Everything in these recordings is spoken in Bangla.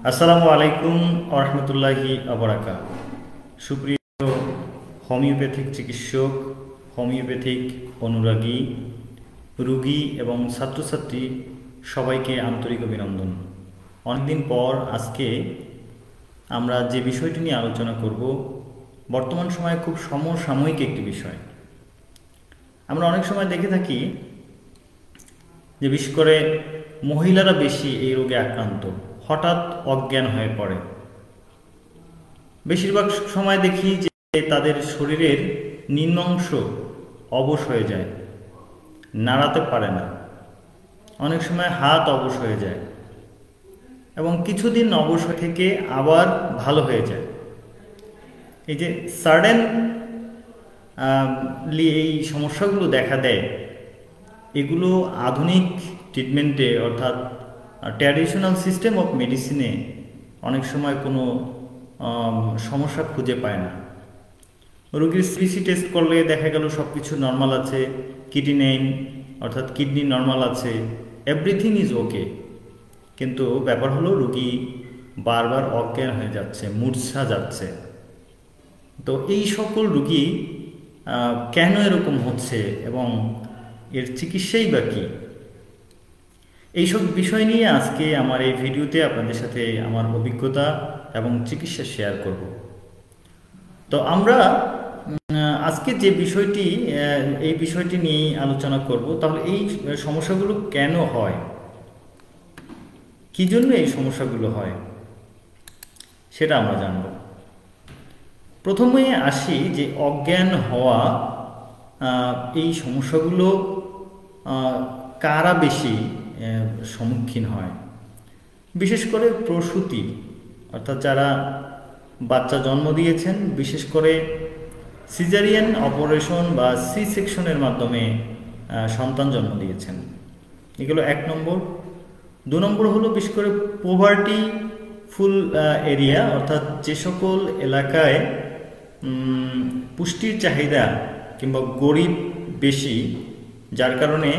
আসসালামু আলাইকুম ওয়া রাহমাতুল্লাহি ওয়া বারাকাতুহু। সুপ্রিয় হোমিওপ্যাথিক চিকিৎসক, হোমিওপ্যাথিক অনুরাগী, রোগী এবং ছাত্রছাত্রী সবাইকে আন্তরিক অভিনন্দন। অনেকদিন পর আজকে আমরা যে বিষয়টি নিয়ে আলোচনা করব, বর্তমান সময়ে খুব সমসাময়িক একটি বিষয়। আমরা অনেক সময় দেখে থাকি যে বিশেষ করে মহিলারা বেশি এই রোগে আক্রান্ত, হঠাৎ অজ্ঞান হয়ে পড়ে। বেশিরভাগ সময় দেখি যে তাদের শরীরের নিম্নাংশ অবশ হয়ে যায়, নাড়াতে পারে না। অনেক সময় হাত অবশ হয়ে যায় এবং কিছুদিন অবশ থেকে আবার ভালো হয়ে যায়। এই যে সাডেনলি এই সমস্যাগুলো দেখা দেয়, এগুলো আধুনিক ট্রিটমেন্টে অর্থাৎ ট্র্যাডিশনাল সিস্টেম অফ মেডিসিনে অনেক সময় কোনো সমস্যা খুঁজে পায় না। রোগীর সিবিসি টেস্ট করলে দেখা গেল সব কিছু নর্মাল আছে, কিডনি অর্থাৎ কিডনি নর্মাল আছে, এভরিথিং ইজ ওকে। কিন্তু ব্যাপার হলো রোগী বারবার অজ্ঞান হয়ে যাচ্ছে, মূর্ছা যাচ্ছে। তো এই সকল রোগী কেন এরকম হচ্ছে এবং এর চিকিৎসাই বা কী, এইসব বিষয় নিয়ে আজকে আমার এই ভিডিওতে আপনাদের সাথে আমার অভিজ্ঞতা এবং চিকিৎসা শেয়ার করব। তো আমরা আজকে যে বিষয়টি এই বিষয়টি নিয়ে আলোচনা করব, তাহলে এই সমস্যাগুলো কেন হয়, কী জন্য এই সমস্যাগুলো হয় সেটা আমরা জানব। প্রথমে আসি যে অজ্ঞান হওয়া, এই সমস্যাগুলো কারা বেশি সম্মুখীন হয়। বিশেষ করে প্রসূতি অর্থাৎ যারা বাচ্চা জন্ম দিয়েছেন, বিশেষ করে সিজারিয়ান অপারেশন বা সি সেকশনের মাধ্যমে সন্তান জন্ম দিয়েছেন, এগুলো 1 নম্বর। 2 নম্বর হলো বিশেষ করে পোভার্টি ফুল এরিয়া, অর্থাৎ যে সকল এলাকায় পুষ্টির চাহিদা কিংবা গরিব বেশি, যার কারণে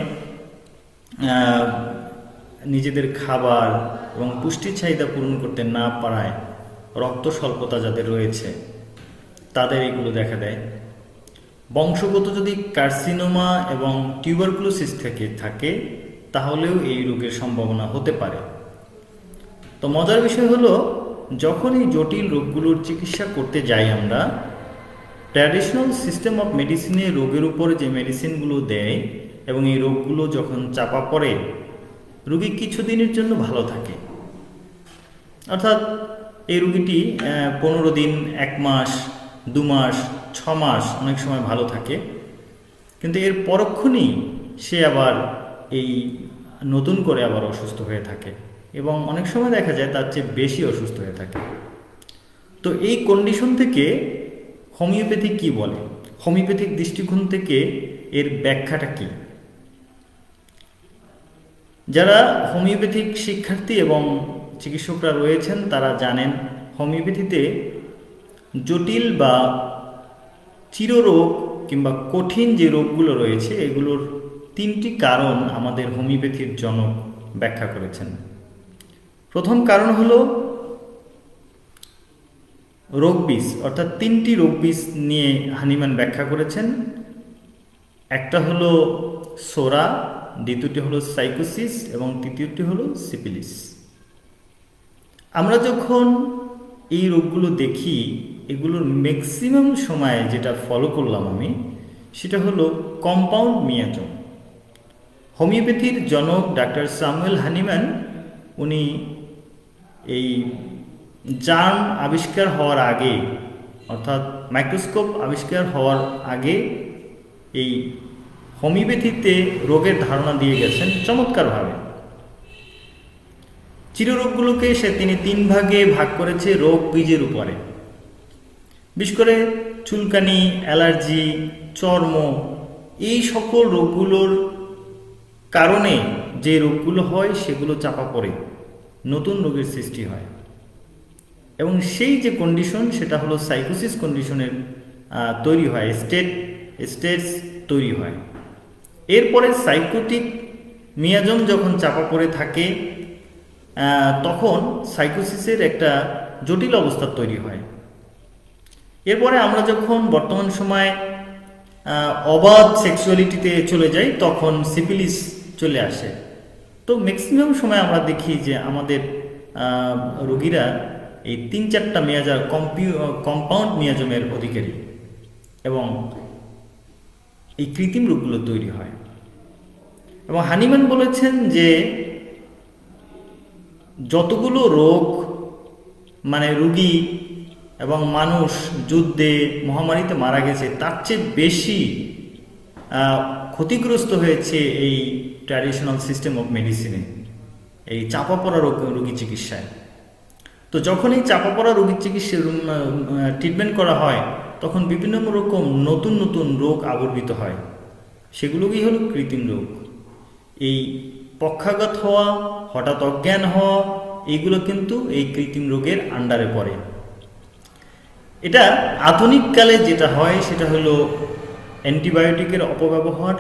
নিজেদের খাবার এবং পুষ্টির চাহিদা পূরণ করতে না পারায় রক্ত স্বল্পতা যাদের রয়েছে তাদের এগুলো দেখা দেয়। বংশগত যদি কার্সিনোমা এবং টিউবারকুলোসিস থাকে তাহলেও এই রোগের সম্ভাবনা হতে পারে। তো মজার বিষয় হলো, যখন এই জটিল রোগগুলোর চিকিৎসা করতে যাই আমরা, ট্র্যাডিশনাল সিস্টেম অফ মেডিসিনে রোগের উপরে যে মেডিসিনগুলো দেয় এবং এই রোগগুলো যখন চাপা পড়ে, রোগী কিছুদিনের জন্য ভালো থাকে। অর্থাৎ এই রোগীটি 15 দিন, 1 মাস, 2 মাস, 6 মাস অনেক সময় ভালো থাকে, কিন্তু এর পরক্ষণেই সে আবার এই নতুন করে আবার অসুস্থ হয়ে থাকে এবং অনেক সময় দেখা যায় তার চেয়ে বেশি অসুস্থ হয়ে থাকে। তো এই কন্ডিশন থেকে হোমিওপ্যাথি কি বলে, হোমিওপ্যাথিক দৃষ্টিকোণ থেকে এর ব্যাখ্যাটা কি? যারা হোমিওপ্যাথিক শিক্ষার্থী এবং চিকিৎসকরা রয়েছেন তারা জানেন, হোমিওপ্যাথিতে জটিল বা চিররোগ কিংবা কঠিন যে রোগগুলো রয়েছে এগুলোর 3টি কারণ আমাদের হোমিওপ্যাথির জনক ব্যাখ্যা করেছেন। প্রথম কারণ হলো রোগবিষ, অর্থাৎ 3টি রোগবিষ নিয়ে হানিম্যান ব্যাখ্যা করেছেন। একটা হলো সোরা, দ্বিতীয়টি হলো সাইকোসিস এবং তৃতীয়টি হলো সিফিলিস। আমরা যখন এই রোগগুলো দেখি, এগুলোর ম্যাক্সিমাম সময়ে যেটা ফলো করলাম আমি, সেটা হলো কম্পাউন্ড মিয়াজম। হোমিওপ্যাথির জনক ডাক্তার স্যামুয়েল হানিম্যান, উনি এই জার্ম আবিষ্কার হওয়ার আগে, অর্থাৎ মাইক্রোস্কোপ আবিষ্কার হওয়ার আগে, এই হোমিওপ্যাথিতে রোগের ধারণা দিয়ে গেছেন চমৎকারভাবে। চিররোগগুলোকে তিনি 3 ভাগে ভাগ করেছে রোগ বীজের উপরে। বিশেষ করে চুলকানি, অ্যালার্জি, চর্ম, এই সকল রোগগুলোর কারণে যে রোগগুলো হয় সেগুলো চাপা পড়ে নতুন রোগের সৃষ্টি হয় এবং সেই যে কন্ডিশন সেটা হলো সাইকোসিস কন্ডিশনের তৈরি হয়, স্টেটস তৈরি হয়। এরপরে সাইকোটিক মিয়াজম যখন চাপা পড়ে থাকে, তখন সাইকোসিসের একটা জটিল অবস্থা তৈরি হয়। এরপরে আমরা যখন বর্তমান সময়ে অবাধ সেক্সুয়ালিটিতে চলে যাই, তখন সিফিলিস চলে আসে। তো ম্যাক্সিমাম সময় আমরা দেখি যে আমাদের রোগীরা এই 3-4টা মেয়াজার কম্পাউন্ড মিয়াজমের অধিকারী, এবং এই কৃত্রিম রোগগুলো তৈরি হয়। এবং হানিম্যান বলেছেন যে যতগুলো রোগ মানে রোগী এবং মানুষ যুদ্ধে মহামারীতে মারা গেছে, তার চেয়ে বেশি ক্ষতিগ্রস্ত হয়েছে এই ট্র্যাডিশনাল সিস্টেম অফ মেডিসিনে, এই চাপা পড়া রোগী চিকিৎসায়। তো যখন এই চাপা পড়া রোগীর চিকিৎসা ট্রিটমেন্ট করা হয়, তখন বিভিন্ন রকম নতুন নতুন রোগ আবির্ভূত হয়। সেগুলোকেই হলো কৃত্রিম রোগ। এই পক্ষাঘাত হওয়া, হঠাৎ অজ্ঞান হওয়া, এইগুলো কিন্তু এই কৃত্রিম রোগের আন্ডারে পড়ে। এটা আধুনিক কালে যেটা হয় সেটা হলো অ্যান্টিবায়োটিকের অপব্যবহার,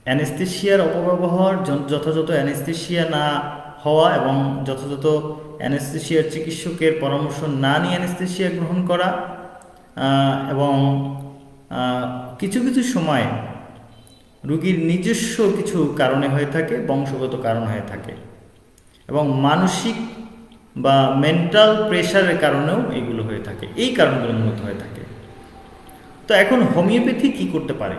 অ্যানেস্থেশিয়ার অপব্যবহার, যথাযথ অ্যানেস্থেশিয়া না হওয়া এবং যথাযথ অ্যানেস্থেশিয়ার চিকিৎসকের পরামর্শ না নিয়ে অ্যানেস্থেশিয়া গ্রহণ করা, এবং কিছু কিছু সময় রোগীর নিজস্ব কিছু কারণে হয়ে থাকে, বংশগত কারণ হয়ে থাকে, এবং মানসিক বা মেন্টাল প্রেশারের কারণেও এগুলো হয়ে থাকে। এই কারণগুলো মূলত হয়ে থাকে। তো এখন হোমিওপ্যাথি কি করতে পারে?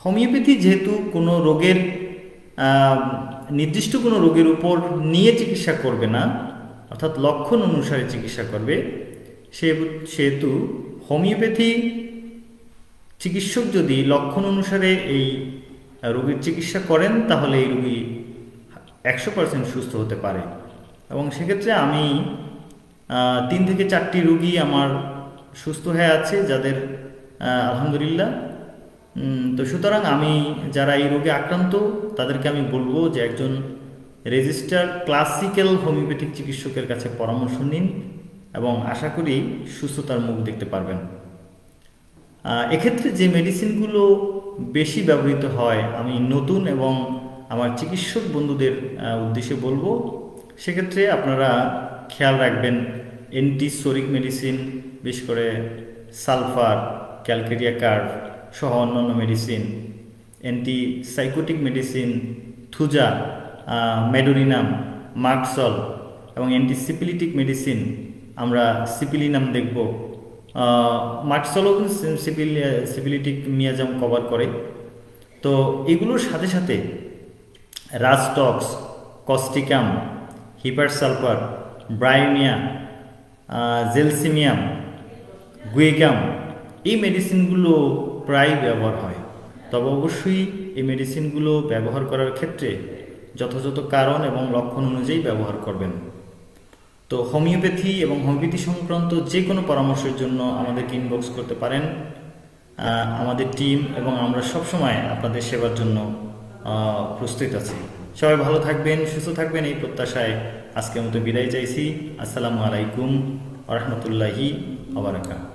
হোমিওপ্যাথি যেহেতু কোনো রোগের নির্দিষ্ট কোনো রোগের উপর নিয়ে চিকিৎসা করবে না, অর্থাৎ লক্ষণ অনুসারে চিকিৎসা করবে, সেহেতু হোমিওপ্যাথি চিকিৎসক যদি লক্ষণ অনুসারে এই রোগীর চিকিৎসা করেন, তাহলে এই রোগী 100% সুস্থ হতে পারে। এবং সেক্ষেত্রে আমি 3 থেকে 4টি রোগী আমার সুস্থ হয়ে আছে, যাদের আলহামদুলিল্লাহ। তো সুতরাং আমি যারা এই রোগে আক্রান্ত, তাদেরকে আমি বলবো যে একজন রেজিস্টার্ড ক্লাসিক্যাল হোমিওপ্যাথিক চিকিৎসকের কাছে পরামর্শ নিন, এবং আশা করি সুস্থতার মুখ দেখতে পারবেন। এক্ষেত্রে যে মেডিসিনগুলো বেশি ব্যবহৃত হয়, আমি নতুন এবং আমার চিকিৎসক বন্ধুদের উদ্দেশ্যে বলবো, সেক্ষেত্রে আপনারা খেয়াল রাখবেন অ্যান্টিসোরিক মেডিসিন, বিশেষ করে সালফার, ক্যালকেরিয়া কার্ভ সহ অন্যান্য medicine, antipsychotic medicine, thuja, medorrhinum, merc sol, এবং অ্যান্টিসিপিলিটিক মেডিসিন আমরা সিপিলিনাম দেখব। মার্কসলও সিপিলিটিক মিয়াজাম কভার করে। তো এগুলোর সাথে সাথে রাজটক্স, কস্টিকাম, হিপারসালফার, ব্রায়োনিয়া, জেলসিমিয়াম, গুয়েগাম, এই মেডিসিনগুলো প্রায় ব্যবহার হয়। তবে অবশ্যই এই মেডিসিনগুলো ব্যবহার করার ক্ষেত্রে যথাযথ কারণ এবং লক্ষণ অনুযায়ী ব্যবহার করবেন। তো হোমিওপ্যাথি এবং হোমিওপ্যাথি সংক্রান্ত যে কোনো পরামর্শের জন্য আমাদেরকে ইনবক্স করতে পারেন। আমাদের টিম এবং আমরা সবসময় আপনাদের সেবার জন্য প্রস্তুত আছি। সবাই ভালো থাকবেন, সুস্থ থাকবেন, এই প্রত্যাশায় আজকের মতো বিদায় চাইছি। আসসালামু আলাইকুম ওয়া রাহমাতুল্লাহি ওয়া বারাকাতুহু।